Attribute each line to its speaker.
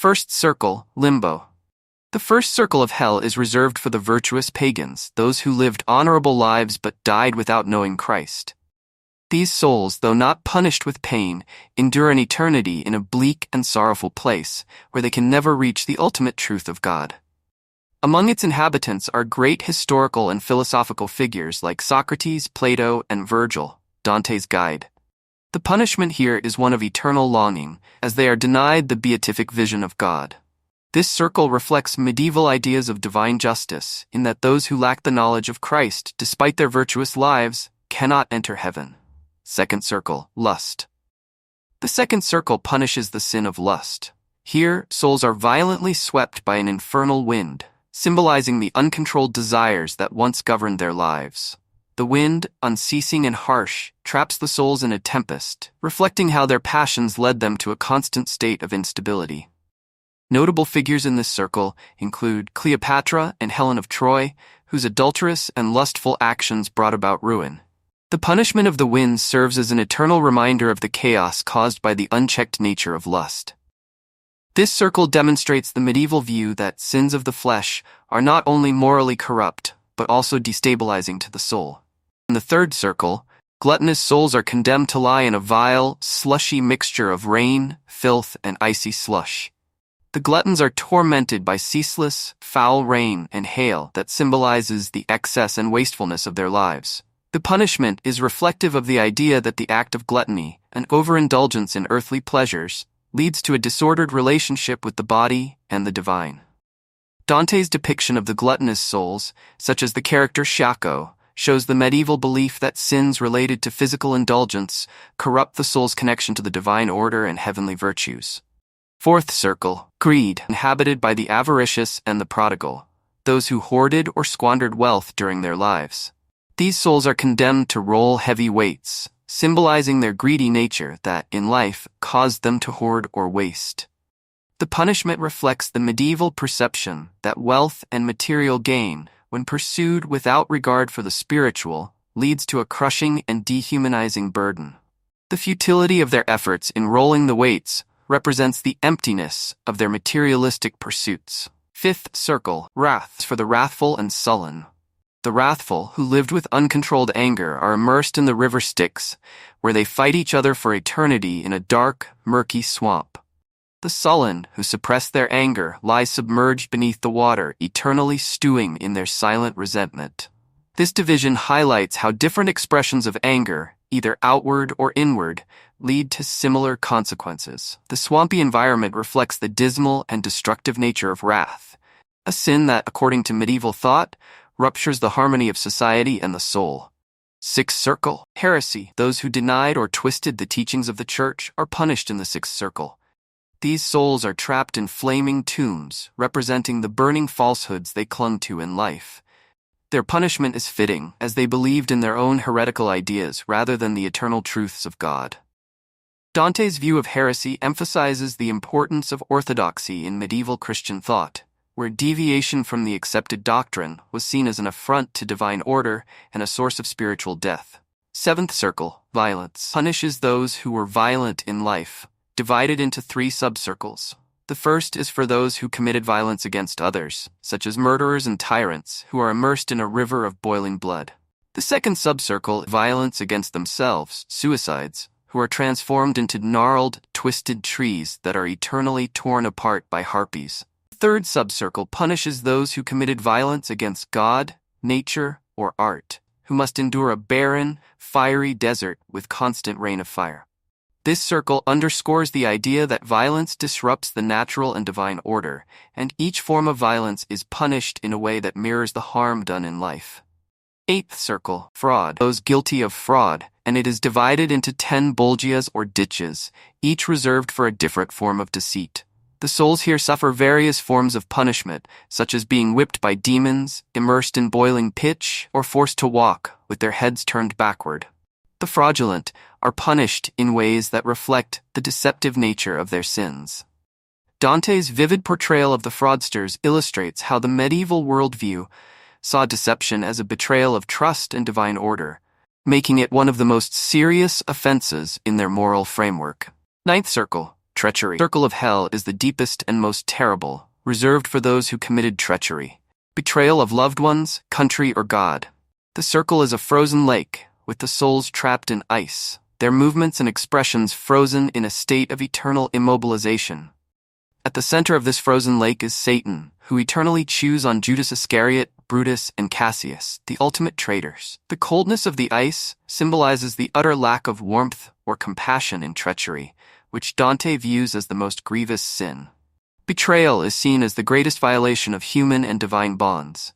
Speaker 1: First circle, Limbo. The first circle of hell is reserved for the virtuous pagans, those who lived honorable lives but died without knowing Christ. These souls, though not punished with pain, endure an eternity in a bleak and sorrowful place, where they can never reach the ultimate truth of God. Among its inhabitants are great historical and philosophical figures like Socrates, Plato, and Virgil, Dante's guide. The punishment here is one of eternal longing, as they are denied the beatific vision of God. This circle reflects medieval ideas of divine justice, in that those who lack the knowledge of Christ, despite their virtuous lives, cannot enter heaven. Second circle, lust. The second circle punishes the sin of lust. Here, souls are violently swept by an infernal wind, symbolizing the uncontrolled desires that once governed their lives. The wind, unceasing and harsh, traps the souls in a tempest, reflecting how their passions led them to a constant state of instability. Notable figures in this circle include Cleopatra and Helen of Troy, whose adulterous and lustful actions brought about ruin. The punishment of the winds serves as an eternal reminder of the chaos caused by the unchecked nature of lust. This circle demonstrates the medieval view that sins of the flesh are not only morally corrupt, but also destabilizing to the soul. In the third circle, gluttonous souls are condemned to lie in a vile, slushy mixture of rain, filth, and icy slush. The gluttons are tormented by ceaseless, foul rain and hail that symbolizes the excess and wastefulness of their lives. The punishment is reflective of the idea that the act of gluttony, an overindulgence in earthly pleasures, leads to a disordered relationship with the body and the divine. Dante's depiction of the gluttonous souls, such as the character Shako, shows the medieval belief that sins related to physical indulgence corrupt the soul's connection to the divine order and heavenly virtues. Fourth circle, greed, inhabited by the avaricious and the prodigal, those who hoarded or squandered wealth during their lives. These souls are condemned to roll heavy weights, symbolizing their greedy nature that, in life, caused them to hoard or waste. The punishment reflects the medieval perception that wealth and material gain, when pursued without regard for the spiritual, leads to a crushing and dehumanizing burden. The futility of their efforts in rolling the weights represents the emptiness of their materialistic pursuits. Fifth circle, wrath, for the wrathful and sullen. The wrathful, who lived with uncontrolled anger, are immersed in the river Styx, where they fight each other for eternity in a dark, murky swamp. The sullen, who suppress their anger, lie submerged beneath the water, eternally stewing in their silent resentment. This division highlights how different expressions of anger, either outward or inward, lead to similar consequences. The swampy environment reflects the dismal and destructive nature of wrath, a sin that, according to medieval thought, ruptures the harmony of society and the soul. Sixth circle, heresy. Those who denied or twisted the teachings of the church are punished in the sixth circle. These souls are trapped in flaming tombs, representing the burning falsehoods they clung to in life. Their punishment is fitting, as they believed in their own heretical ideas rather than the eternal truths of God. Dante's view of heresy emphasizes the importance of orthodoxy in medieval Christian thought, where deviation from the accepted doctrine was seen as an affront to divine order and a source of spiritual death. Seventh circle, violence, punishes those who were violent in life, divided into three subcircles. The first is for those who committed violence against others, such as murderers and tyrants, who are immersed in a river of boiling blood. The second subcircle, violence against themselves, suicides, who are transformed into gnarled, twisted trees that are eternally torn apart by harpies. Third subcircle punishes those who committed violence against God, nature, or art, who must endure a barren, fiery desert with constant rain of fire. This circle underscores the idea that violence disrupts the natural and divine order, and each form of violence is punished in a way that mirrors the harm done in life. Eighth circle, fraud. Those guilty of fraud, and it is divided into 10 bolgias or ditches, each reserved for a different form of deceit. The souls here suffer various forms of punishment, such as being whipped by demons, immersed in boiling pitch, or forced to walk with their heads turned backward. The fraudulent are punished in ways that reflect the deceptive nature of their sins. Dante's vivid portrayal of the fraudsters illustrates how the medieval worldview saw deception as a betrayal of trust and divine order, making it one of the most serious offenses in their moral framework. Ninth circle, Treachery. The circle of hell is the deepest and most terrible, reserved for those who committed treachery. Betrayal of loved ones, country, or God. The circle is a frozen lake, with the souls trapped in ice, their movements and expressions frozen in a state of eternal immobilization. At the center of this frozen lake is Satan, who eternally chews on Judas Iscariot, Brutus, and Cassius, the ultimate traitors. The coldness of the ice symbolizes the utter lack of warmth or compassion in treachery, which Dante views as the most grievous sin. Betrayal is seen as the greatest violation of human and divine bonds.